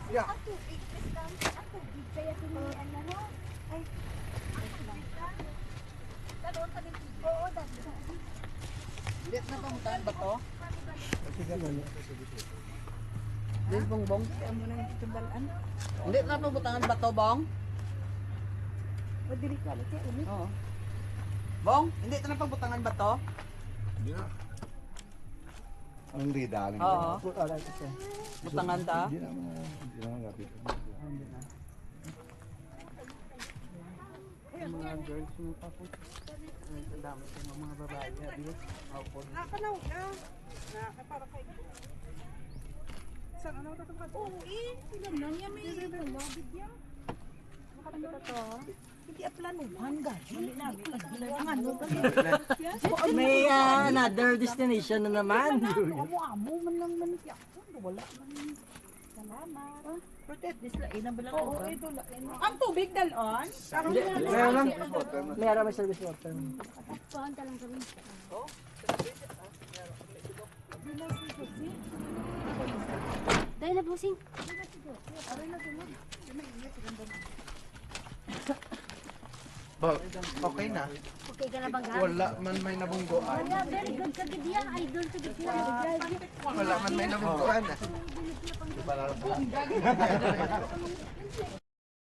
Yeah. Ang tubig, ang tubig, kaya tinian na no? Ay, ang tubig ka. Daloon ka din. Oo, daloon. Dit na pamutan ba to? Sige man. Dit bongbong? Kaya mo nang tumbalaan. Hindi na pamutangan ba to, bong? Madiri ka, kaya umi. Oo. Bong, hindi ito na pamutangan ba to? Hindi na. Ang rida. Oo. Alright, ito. Butangan ta? Hindi naman gapit. Yung mga girls mo pa po. Ay, ang dami sa mga babae. Abi, ako. Nakakanaw ka. Nakakapara kay. Saan ano ito? Oo, ilan lang yan may labid yan. Makakita to. Hindi aplanuhan, guys. Hindi namin. Ang ano ba? May another destination na naman. Amo-amo man lang man siya. Wala man. Salamat. Protect this lain ang balang. Oo, ito lain. Ang tubig dalon. Meron lang. Meron may service water. Pahanta lang kami. Dahil na busing. Okay na. Okay ka na bang ha? Wala man may nabunggoan. Wala, very good ka gid yan. Idol ka gid yan. Wala man may nabunggoan.